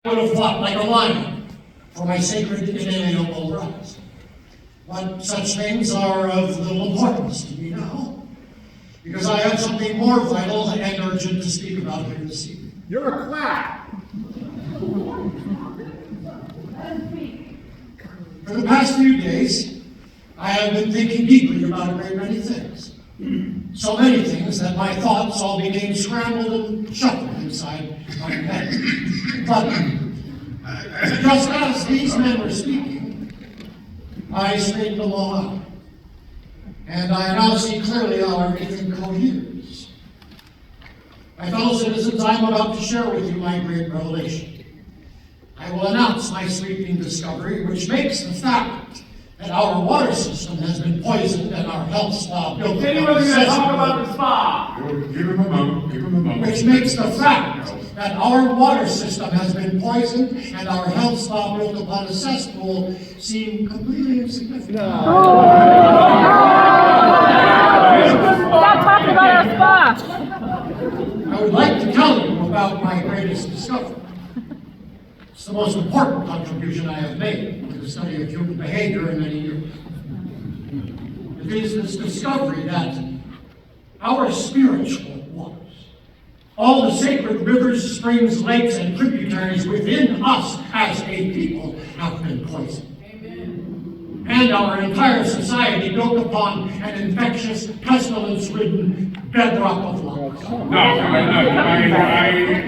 would have fought like a lion for my sacred inalienable rights. But such things are of little importance to me now, because I have something more vital and urgent to speak about here this evening. You're a quack. For the past few days, I have been thinking deeply about a great many things. So many things that my thoughts all became scrambled and shuffled inside my head. But just as these men were speaking, I straightened them all out. And I now see clearly how everything coheres. My fellow citizens, I'm about to share with you my great revelation. I will announce my sweeping discovery, which makes the fact that our water system has been poisoned and our health spa built Anyone's going to talk about the spa? Give him a moment, give him a moment. which makes the fact that our water system has been poisoned and our health spa built upon a cesspool seem completely insignificant. Stop talking about our spa. I would like to tell you about my greatest discovery. It's the most important contribution I have made to the study of human behavior in many years. It is this discovery that our spiritual waters, all the sacred rivers, springs, lakes, and tributaries within us as a people have been poisoned. And our entire society built upon an infectious, pestilence-ridden bedrock of life. No, I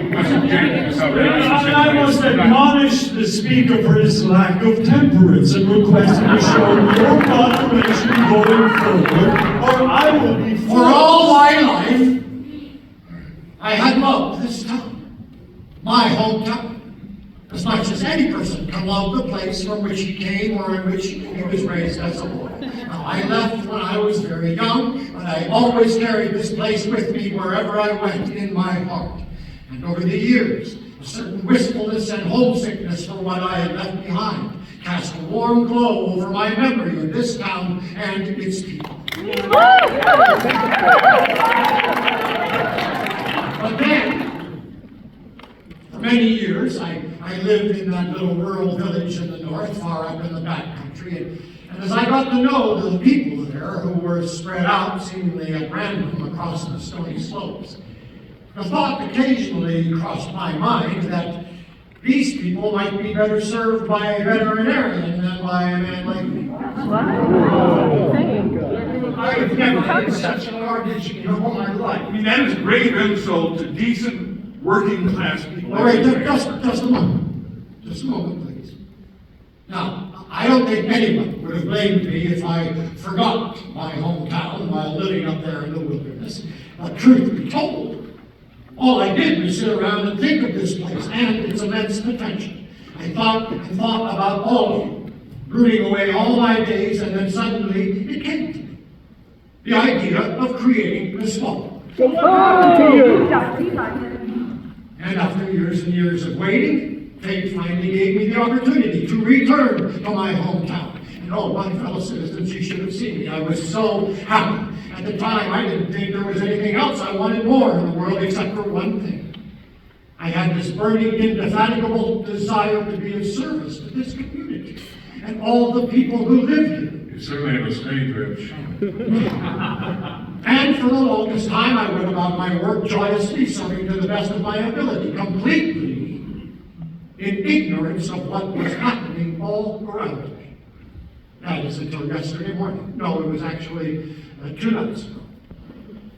must object to this outrageous I must admonish the speaker for his lack of temperance and request him to show more moderation going forward, or I will be For all my life, I had loved this town, my hometown, as much as any person can love the place from which he came or in which he was raised as a boy. Now, I left when I was very young, but I always carried this place with me wherever I went in my heart. And over the years, a certain wistfulness and homesickness for what I had left behind cast a warm glow over my memory of this town and its people. But then, for many years, I lived in that little rural village in the north, far up in the back country, and as I got to know the people there, who were spread out seemingly at random across the stony slopes, the thought occasionally crossed my mind that these people might be better served by a veterinarian than by a man like me. I've never had such an audition in all my life. I mean, that is grave insult to decent working class people. All right, just a moment. Just a moment, please. Now, I don't think anyone would have blamed me if I forgot my hometown while living up there in the wilderness. But truth be told, all I did was sit around and think of this place and its immense potential. I thought about all of you, rooting away all my days, and then suddenly it came to me. The idea of creating this spa. What happened to you? And after years and years of waiting, fate finally gave me the opportunity to return to my hometown. And oh, my fellow citizens, you should have seen me. I was so happy. At the time, I didn't think there was anything else I wanted more in the world except for one thing. I had this burning, indefatigable desire to be of service to this community and all the people who live here. You certainly have a strange way of showing. And for the longest time, I went about my work joyously, serving to the best of my ability, completely in ignorance of what was happening all around me. That is until yesterday morning. No, it was actually 2 nights ago.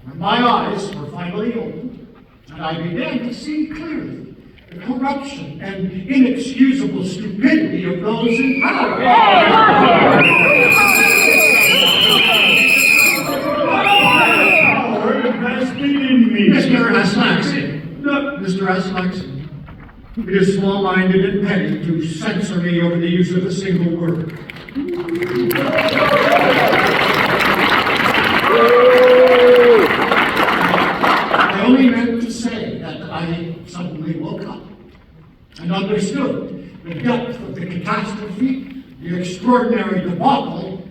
When my eyes were finally opened, and I began to see clearly the corruption and inexcusable stupidity of those in power. Mr. Aslaxon, Mr. Aslaxon, it is small-minded and petty to censor me over the use of a single word. I only meant to say that I suddenly woke up and understood the depth of the catastrophe, the extraordinary debacle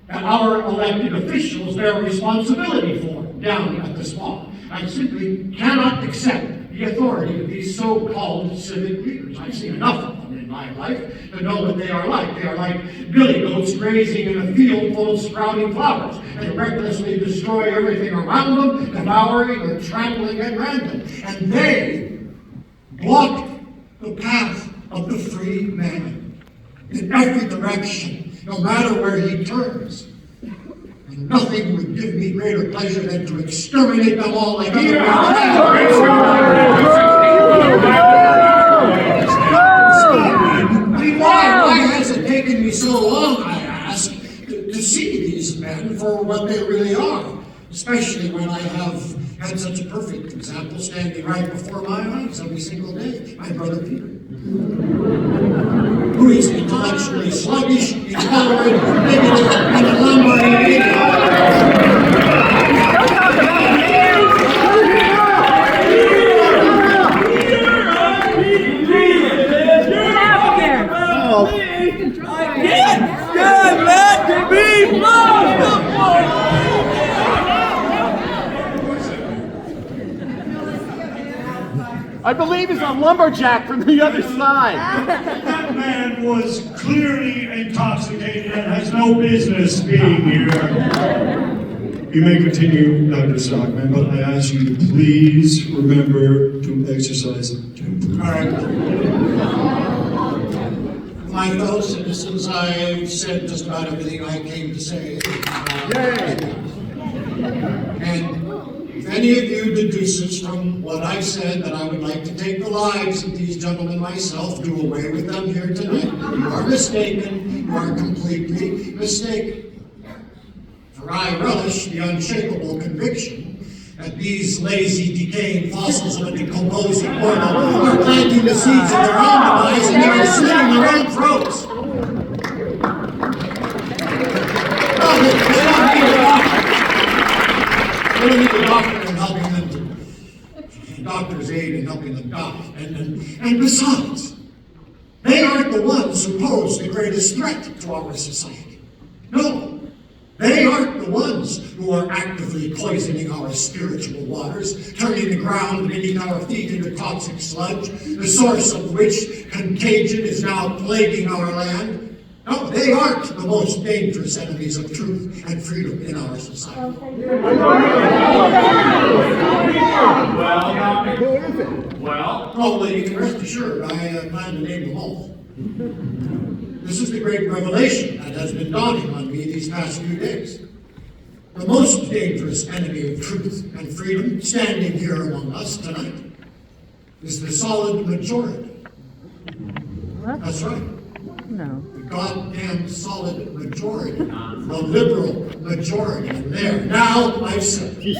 that our elected officials bear responsibility for down at the spa. I simply cannot accept the the authority of these so-called civic leaders. I've seen enough of them in my life to know what they are like. They are like billy goats grazing in a field full of sprouting flowers. They recklessly destroy everything around them, devouring or trampling at random. And they block the path of the free man in every direction, no matter where he turns. And nothing would give me greater pleasure than to exterminate them all like other Why has it taken me so long, I ask, to see these men for what they really are? Especially when I have had such a perfect example standing right before my eyes every single day, my brother Peter, who is intellectually sluggish, intolerant, bigoted, and a lumbering idiot. I believe he's a lumberjack from the other side. That man was clearly intoxicated and has no business being here. You may continue, Dr. Stockman, but I ask you to please remember to exercise temper. All right. My fellow citizens, I've said just about everything I came to say. And if any of you deduces from what I've said that I would like to take the lives of these gentlemen myself, do away with them here tonight, you are mistaken. You are completely mistaken. For I relish the unshakable conviction that these lazy, decaying fossils of a decomposing world are planting the seeds of their own demise and they are slitting their own throats. They don't need a doctor in helping them to, doctor's aid in helping them die. And besides, they aren't the ones who pose the greatest threat to our society. No, they aren't the ones who are actively poisoning our spiritual waters, turning the ground beneath our feet into toxic sludge, the source of which contagion is now plaguing our land. No, they aren't the most dangerous enemies of truth and freedom in our society. Well, Oh, well, you can rest assured, I plan to name them all. This is the great revelation that has been dawning on me these past few days. The most dangerous enemy of truth and freedom standing here among us tonight is the solid majority. That's right. No. The goddamn solid majority. The liberal majority. And there. Now I've said it.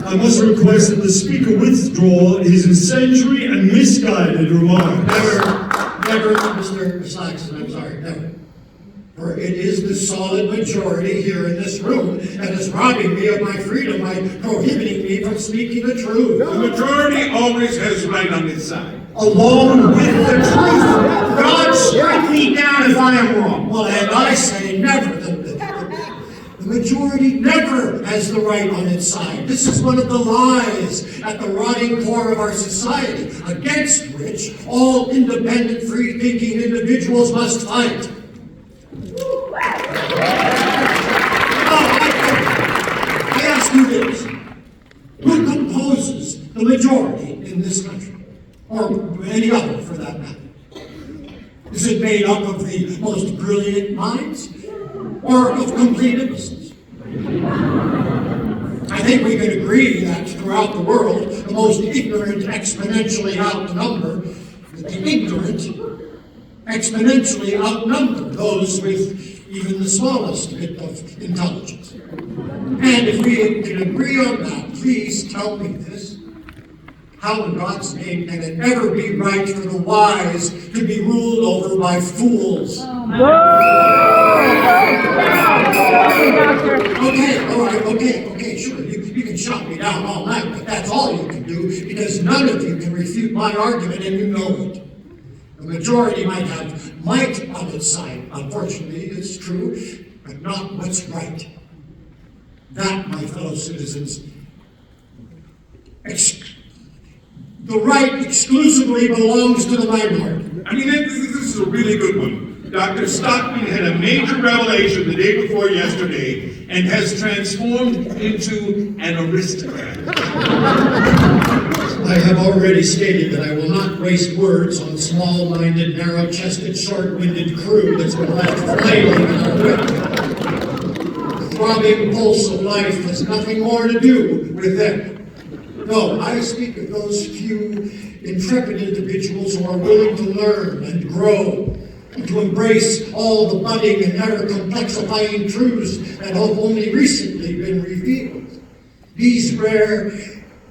I must request that the speaker withdraw his incendiary and misguided remarks. Never, Mr. Saxon, I'm sorry, never. For it is the solid majority here in this room that is robbing me of my freedom by prohibiting me from speaking the truth. The majority always has right on its side. Along with the truth, God strike me down if I am wrong. Well, and I say never. The majority never has the right on its side. This is one of the lies at the rotting core of our society, against which all independent, free-thinking individuals must fight. I ask you this. Who composes the majority in this country? Or any other, for that matter? Is it made up of the most brilliant minds? Or of complete innocence? I think we can agree that throughout the world, the most ignorant exponentially outnumber the ignorant exponentially outnumber those with even the smallest bit of intelligence. And if we can agree on that, please tell me this. How in God's name can it ever be right for the wise to be ruled over by fools? Okay, all right, okay, sure. You can shut me down all night, but that's all you can do, because none of you can refute my argument, and you know it. The majority might have might on its side, unfortunately, is true, but not what's right. That, my fellow citizens, the right exclusively belongs to the minority. I mean, this is a really good one. Dr. Stockman had a major revelation the day before yesterday and has transformed into an aristocrat. I have already stated that I will not waste words on small-minded, narrow-chested, short-winded crew that's been left flailing in our wake. The throbbing pulse of life has nothing more to do with them. No, I speak of those few intrepid individuals who are willing to learn and grow, and to embrace all the budding and ever-complexifying truths that have only recently been revealed. These rare,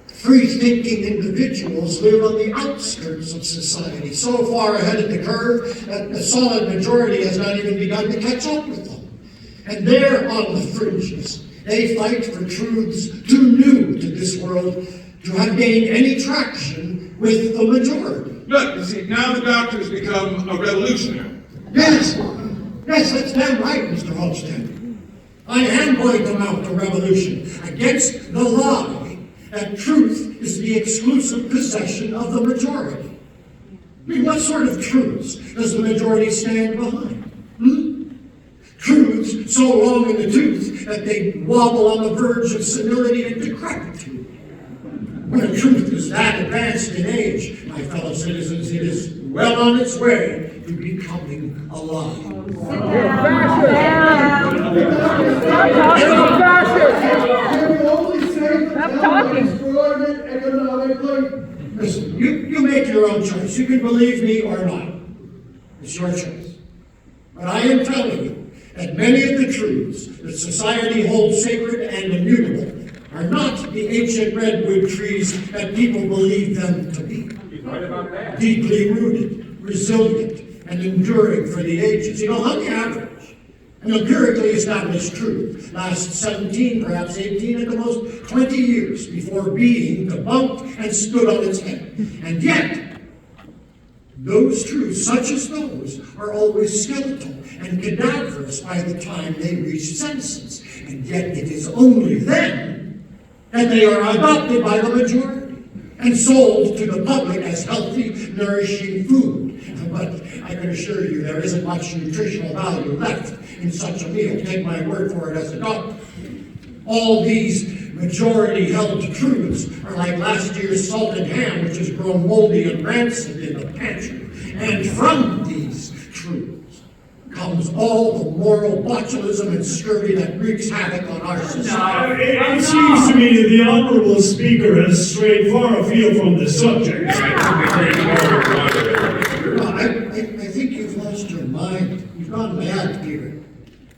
free-thinking individuals live on the outskirts of society, so far ahead of the curve that the solid majority has not even begun to catch up with them. And they're on the fringes. They fight for truths too new to this world to have gained any traction with the majority. Look, you see, now the doctor has become a revolutionary. Yes, that's damn right, Mr. Holstead. I am going to mount a revolution against the lie that truth is the exclusive possession of the majority. I mean, what sort of truths does the majority stand behind? Truths so long in the tooth that they wobble on the verge of senility and decrepitude. When a truth is that advanced in age, my fellow citizens, it is well on its way to becoming a lie. Stop talking. Listen, you make your own choice. You can believe me or not. It's your choice. But I am telling you that many of the truths that society holds sacred and immutable are not the ancient redwood trees that people believe them to be. Deeply rooted, resilient, and enduring for the ages. You know, on the average, an empirically established truth lasts 17, perhaps 18, at the most 20 years before being debunked and stood on its head. And yet, those truths, such as those, are always skeletal and cadaverous by the time they reach senescence. And yet it is only then that they are adopted by the majority and sold to the public as healthy, nourishing food. But I can assure you there isn't much nutritional value left in such a meal. Take my word for it as a doctor. All these majority-held truths are like last year's salted ham, which has grown moldy and rancid in the pantry. And from these truths comes all the moral botulism and scurvy that wreaks havoc on our society. It seems to me that the honorable speaker has strayed far afield from the subject. I think you've lost your mind. You've gone mad, Peter.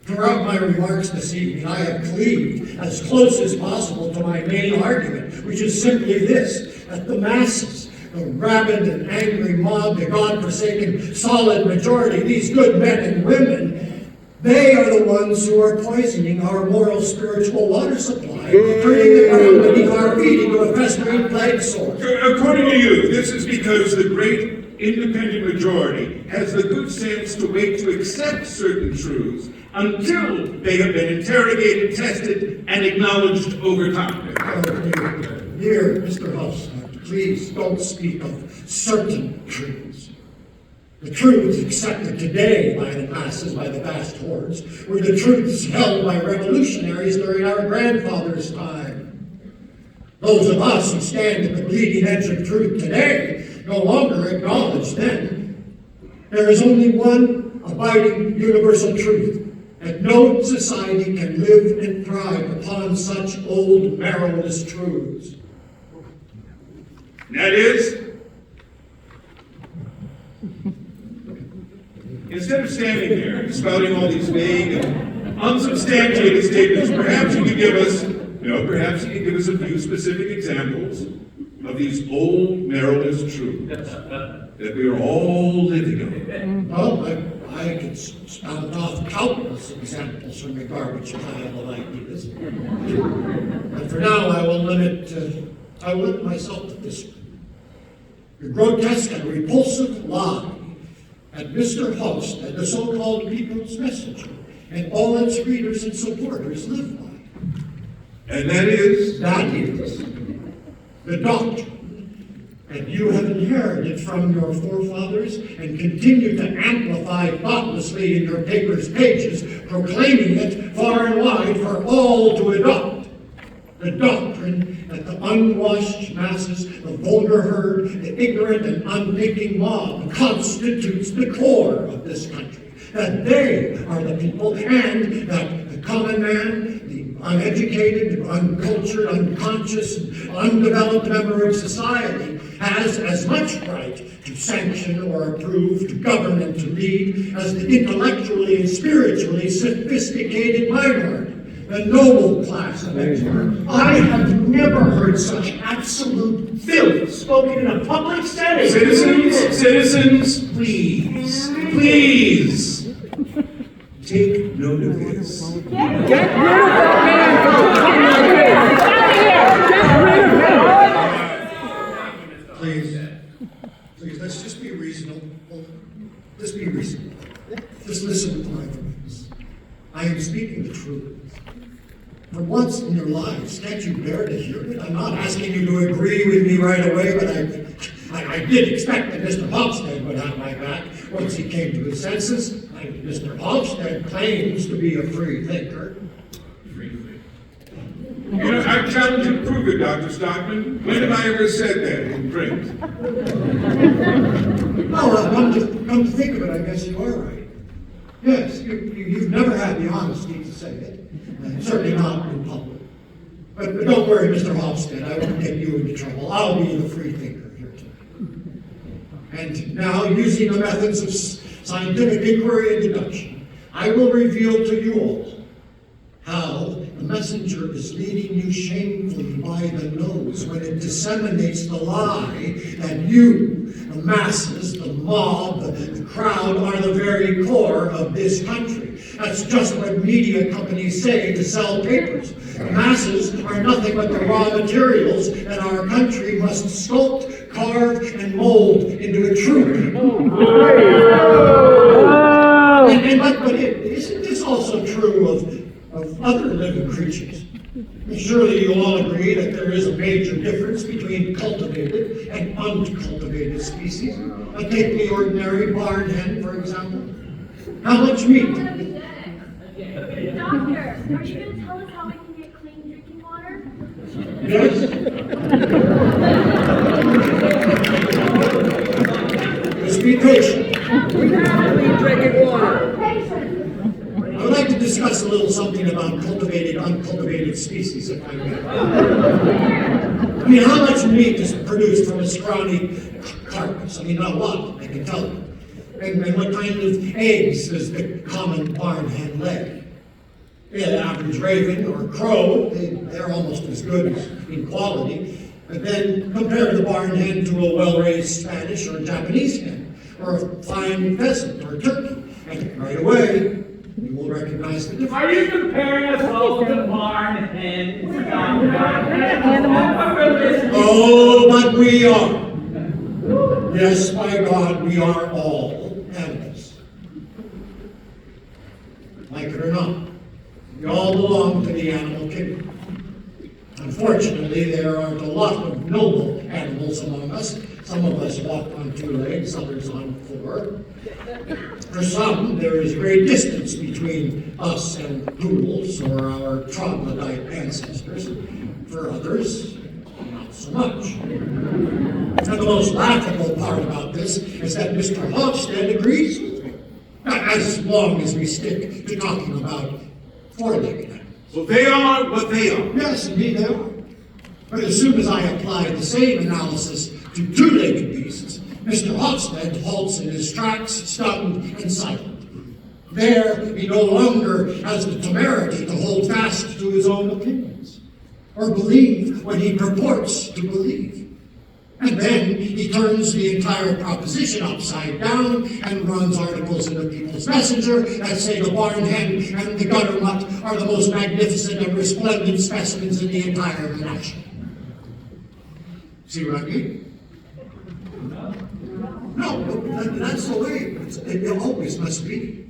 Throughout my remarks this evening, I have cleaved as close as possible to my main argument, which is simply this, that the masses, the rabid and angry mob, the God-forsaken solid majority, these good men and women, they are the ones who are poisoning our moral spiritual water supply, turning the ground beneath our feet into a festering plague sore. According to you, this is because the great independent majority has the good sense to wait to accept certain truths until they have been interrogated, tested, and acknowledged over time. Dear Mr. Hofstad, please don't speak of certain truths. The truths accepted today by the masses, by the vast hordes, were the truths held by revolutionaries during our grandfathers' time. Those of us who stand at the bleeding edge of truth today no longer acknowledge them. There is only one abiding universal truth, that no society can live and thrive upon such old, marrowless truths. That is, instead of standing there spouting all these vague and unsubstantiated statements, perhaps you could give us a few specific examples of these old, marrowless truths that we are all living on. Well, I could spout off countless examples from the garbage pile of ideas. But for now, I will limit myself to this one. The grotesque and repulsive lie that Mr. Halstead, the so-called People's Messenger, and all its readers and supporters live by. And that is? That is the doctrine that you have inherited from your forefathers and continue to amplify thoughtlessly in your paper's pages, proclaiming it far and wide for all to adopt. The doctrine that the unwashed masses, the vulgar herd, the ignorant and unthinking mob constitutes the core of this country. That they are the people, and that the common man, the uneducated, uncultured, unconscious, and undeveloped member of society has as much right to sanction or approve, to govern and to lead as the intellectually and spiritually sophisticated minority. The noble class of experts. I have never heard such absolute filth spoken in a public setting. Citizens, please, please, take note of this. Get rid of that man for talking like this! Get rid of him! Please, let's just be reasonable. Just be reasonable. Just listen to my words. I am speaking the truth. For once in your lives, can't you bear to hear it? I'm not asking you to agree with me right away, but I did expect that Mr. Halstead would have my back once he came to his senses. Mr. Halstead claims to be a free thinker. You know, I challenge you to prove it, Dr. Stockman. When have I ever said that in print? Well, come to think of it, I guess you are right. Yes, you've never had the honesty to say it. Certainly not in public. But don't worry, Mr. Halstead, I won't get you into trouble. I'll be the free thinker here tonight. And now, using the methods of scientific inquiry and deduction, I will reveal to you all how the messenger is leading you shamefully by the nose when it disseminates the lie that you, the masses, the mob, the crowd, are the very core of this country. That's just what media companies say to sell papers. The masses are nothing but the raw materials that our country must sculpt, carve, and mold into a true people. But isn't this also true of other living creatures? Surely you all agree that there is a major difference between cultivated and uncultivated species. Take the ordinary barn hen, for example. How much meat? Doctor, are you going to tell us how we can get clean drinking water? Yes. Just be patient. Drinking water. I would like to discuss a little something about cultivated, uncultivated species, if I may. I mean, how much meat is produced from a scrawny carcass? I mean, not a lot, I can tell you. And what kind of eggs does the common barn hen lay? Yeah, the average raven or crow, they're almost as good in quality. But then compare the barn hen to a well-raised Spanish or Japanese hen, or a fine pheasant or turkey, and right away, you will recognize the difference. Are you comparing us all to barn hens? Oh, but we are. Yes, by God, we are all animals. Like it or not, we all belong to the animal kingdom. Unfortunately, there aren't a lot of noble animals among us. Some of us walk on 2 legs, others on 4. For some, there is great distance between us and poodles or our troglodyte ancestors. For others, not so much. And the most laughable part about this is that Mr. Halstead agrees with me, as long as we stick to talking about 4-legged animals. Well, they are what they are. Yes, indeed they are. But as soon as I apply the same analysis to 2-legged beasts, Mr. Halstead halts in his tracks, stunned and silent. There, he no longer has the temerity to hold fast to his own opinions, or believe what he purports to believe. And then he turns the entire proposition upside down and runs articles in the People's Messenger that say the barn hen and the gutter mutt are the most magnificent and resplendent specimens in the entire nation. See what I mean? No, that's the way it always must be.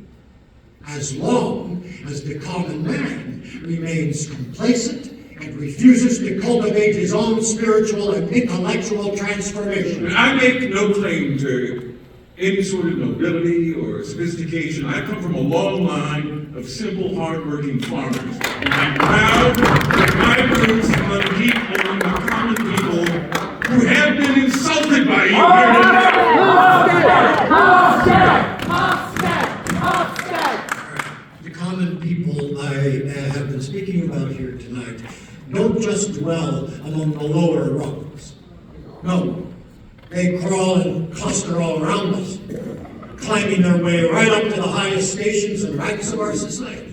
As long as the common man remains complacent and refuses to cultivate his own spiritual and intellectual transformation. I make no claim to any sort of nobility or sophistication. I come from a long line of simple, hard-working farmers. And I'm proud that my roots run deep among the common people who have been insulted by you here The common people I have been speaking about here tonight don't just dwell among the lower rungs. No, they crawl and cluster all around us, climbing their way right up to the highest stations and ranks of our society.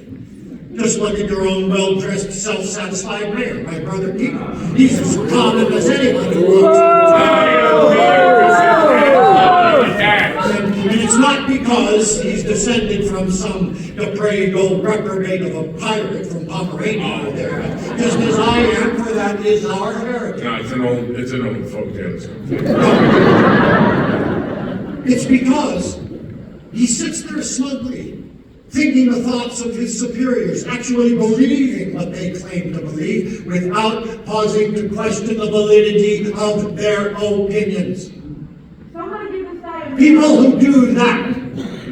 Just look at your own well-dressed, self-satisfied mayor, my brother Peter. He's as common as anyone who walks. And it's not because he's descended from some depraved old reprobate of a pirate from Pomerania over there. Just as I am, for that is our heritage. No, it's an old folk tale. It's because he sits there smugly, thinking the thoughts of his superiors, actually believing what they claim to believe, without pausing to question the validity of their opinions. Somebody give this guy a People who do that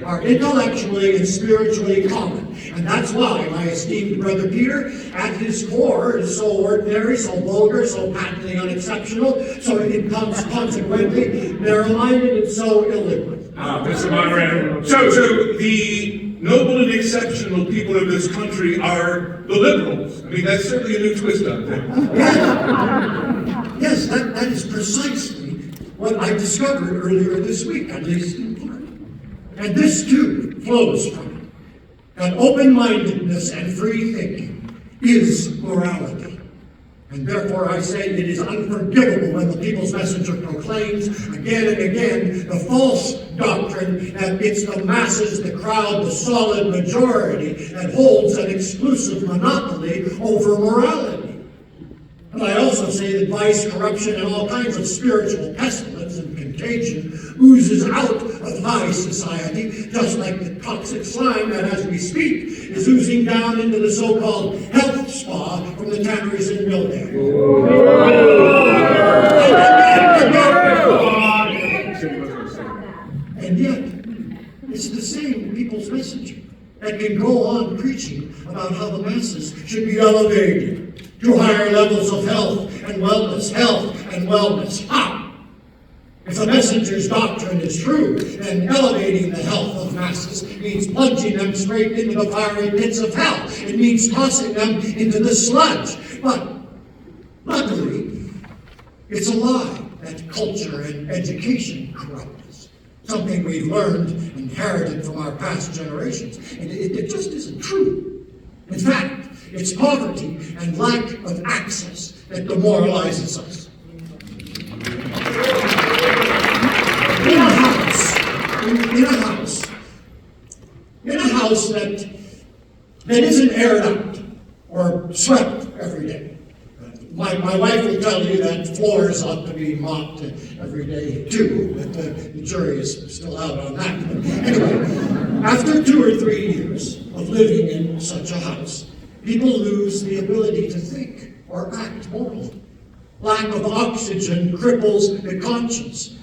are intellectually and spiritually common. And that's why my esteemed brother Peter, at his core, is so ordinary, so vulgar, so patently unexceptional, so consequently narrow-minded and so illiquid. Mr. Moderator. So the noble and exceptional people of this country are the liberals. I mean, that's certainly a new twist on things. Yes, that is precisely what I discovered earlier this week, at least in part. And this, too, flows from it. That open-mindedness and free thinking is morality. And therefore I say it is unforgivable when the People's Messenger proclaims again and again the false doctrine that it's the masses, the crowd, the solid majority that holds an exclusive monopoly over morality. And I also say that vice, corruption, and all kinds of spiritual pestilence and contagion oozes out of high society, just like the toxic slime that, as we speak, is oozing down into the so-called health spa from the tanneries in Millbank. And yet, it's the same People's Messenger that can go on preaching about how the masses should be elevated to higher levels of health and wellness. How? If the messenger's doctrine is true, then elevating the health of masses means plunging them straight into the fiery pits of hell. It means tossing them into the sludge. But luckily, it's a lie that culture and education corrupt us. Something we've learned, inherited from our past generations. And it just isn't true. In fact, it's poverty and lack of access that demoralizes us. In a house that isn't aired out or swept every day. My wife will tell you that floors ought to be mopped every day too, but the jury is still out on that. But anyway, after 2 or 3 years of living in such a house, people lose the ability to think or act morally. Lack of oxygen cripples the conscience.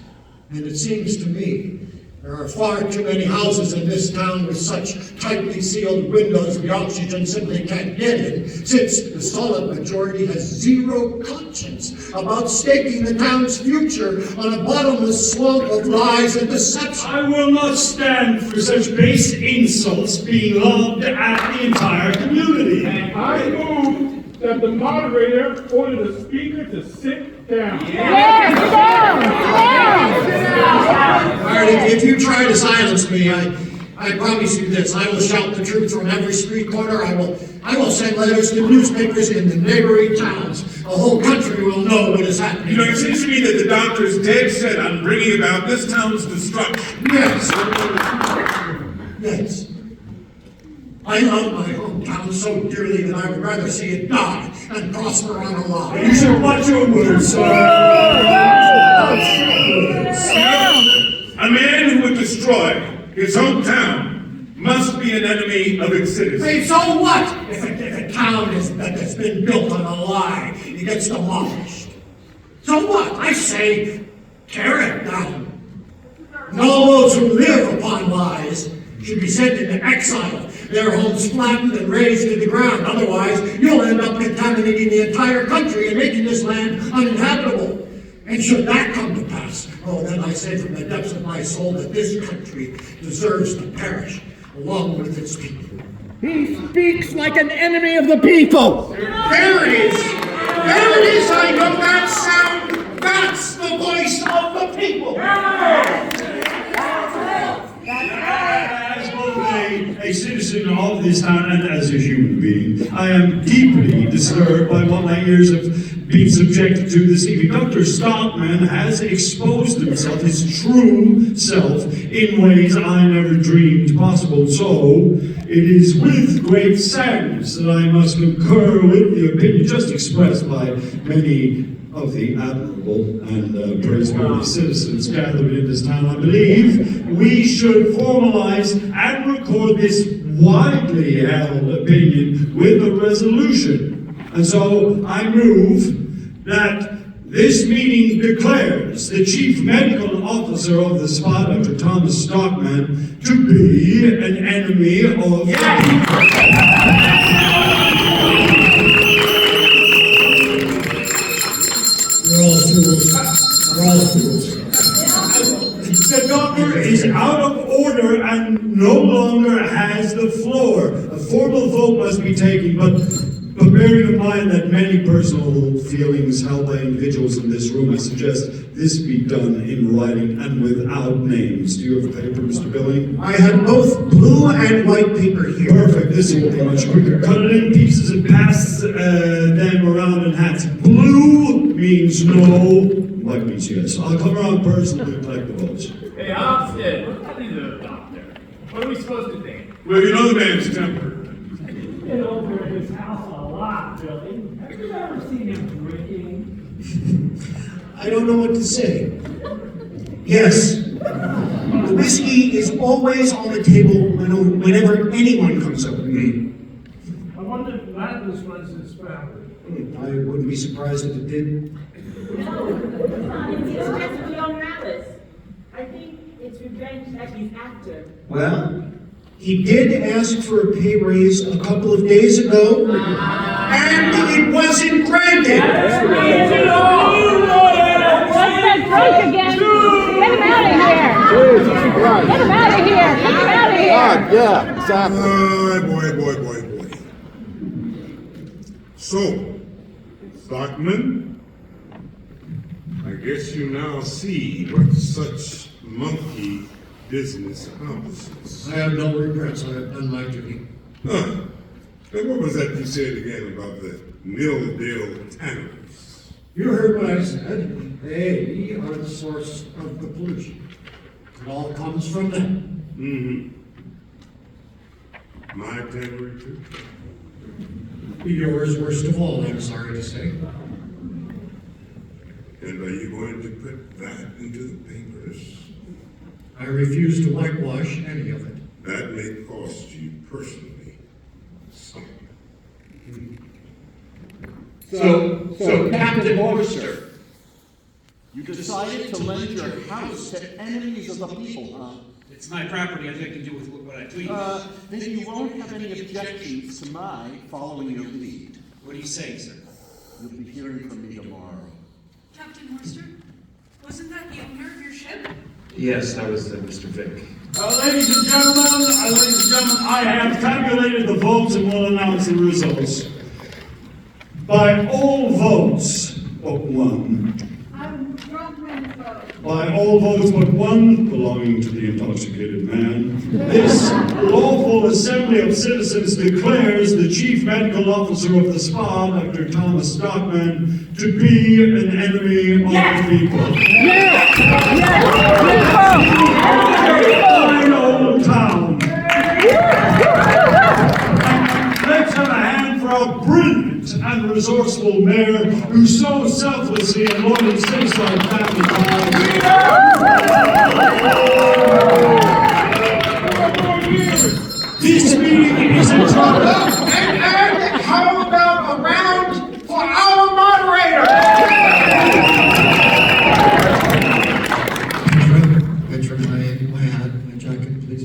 And it seems to me there are far too many houses in this town with such tightly sealed windows the oxygen simply can't get in, since the solid majority has zero conscience about staking the town's future on a bottomless swamp of lies and deception. I will not stand for such base insults being lobbed at the entire community. I move that the moderator order the speaker to sit down. All right, if you try to silence me, I promise you this: I will shout the truth from every street corner. I will send letters to newspapers in the neighboring towns. The whole country will know what is happening. You know, it seems to me that the doctor's dead set on bringing about this town's destruction. Yes. Yes. I love my hometown so dearly that I would rather see it die than prosper on a lie. You should watch your words, sir. I A man who would destroy his hometown must be an enemy of its citizens. Hey, so what if a town that's been built on a lie it gets demolished? So what? I say, tear it down. And all those who live upon lies should be sent into exile, their homes flattened and razed to the ground. Otherwise, you'll end up contaminating the entire country and making this land uninhabitable. And should that come to pass, oh, then I say from the depths of my soul that this country deserves to perish along with its people. He speaks like an enemy of the people. There it is! There it is! I know that sound! That's the voice of the people! As both a citizen of this town and as a human being, I am deeply disturbed by what my ears have been subjected to this evening. Dr. Stockman has exposed himself, his true self, in ways I never dreamed possible. So, it is with great sadness that I must concur with the opinion just expressed by many of the admirable and praiseworthy citizens gathered in this town. I believe we should formalize and record this widely held opinion with a resolution. And so I move that this meeting declares the Chief Medical Officer of the SPA, Dr. Thomas Stockman, to be an enemy of the people. We're all fools. We're all fools. The doctor is out of order and no longer has the floor. A formal vote must be taken, but bearing in mind that many personal feelings held by individuals in this room, I suggest this be done in writing and without names. Do you have a paper, Mr. Billing? I have both blue and white paper here. Perfect. This will be much quicker. Cut it in pieces and pass them around in hats. Blue means no, white means yes. I'll come around personally and collect the votes. Hey, Ofsted, what's happening to the doctor? What are we supposed to think? Well, you know the man's temper. Been over at his house a lot, Billy. Have you ever seen him drinking? I don't know what to say. Yes, the whiskey is always on the table whenever anyone comes over to me. I wonder if Landis runs his family. I wouldn't be surprised if it did. No, it's just for young Alice. I think it's revenge that he's after. Well, he did ask for a pay raise a couple of days ago, and it wasn't granted. What's that drunk again? Get him out of here! Jesus Christ. Get him out of here! Get him out of here! God, yeah, exactly. Boy. So, Stockman, I guess you now see what such monkey business accomplishes. I have no regrets. I have done my duty. Huh. And what was that you said again about the Milldale Tanners? You heard what I said. They are the source of the pollution. It all comes from them. My tannery too? Yours worst of all, I'm sorry to say. And are you going to put that into the papers? I refuse to whitewash any of it. That may cost you personally something. So Captain Oyster, you decided to lend your house to enemies of the people, huh? It's my property, I'd like to do with what I please. Then you won't have any objections to my following your lead. What do you say, sir? You'll be hearing from me tomorrow. Captain Oyster, wasn't that the owner of your ship? Yes, that was Mr. Vick. Ladies and gentlemen, I have tabulated the votes and will announce the results. By all votes but one. I'm drunk man's vote. By all votes but one belonging to the intoxicated man, this lawful assembly of citizens declares the Chief Medical Officer of the SPA, Dr. Thomas Stockman, to be an enemy of the people. Fine old town. Let's have a hand for our our brilliant and resourceful mayor, who so selflessly and loyally sticks to our family ties. This meeting is adjourned. And how about a round for our moderator? Petra, my hat, my jacket, please.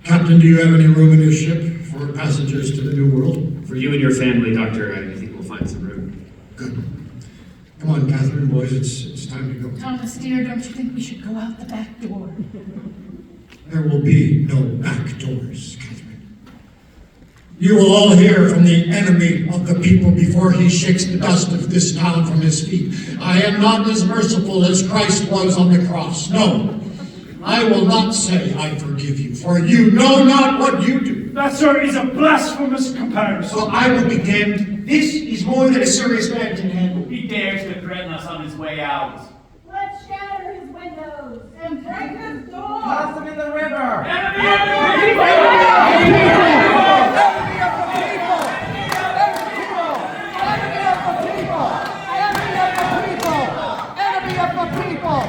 Captain, do you have any room in your ship for passengers to the New World? For you and your family, Doctor, I think we'll find some room. Good. Come on, Catherine, boys, it's time to go. Thomas, dear, don't you think we should go out the back door? There will be no back doors, Catherine. You will all hear from the enemy of the people before he shakes the dust of this town from his feet. I am not as merciful as Christ was on the cross. No, I will not say I forgive you, for you know not what you do. That, sir, is a blasphemous comparison. So I will be damned. This is more than a serious man can handle. He dares to threaten us on his way out. Let's shatter his windows and break his door. Toss him in the river. Enemy of the people!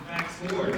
Back forward.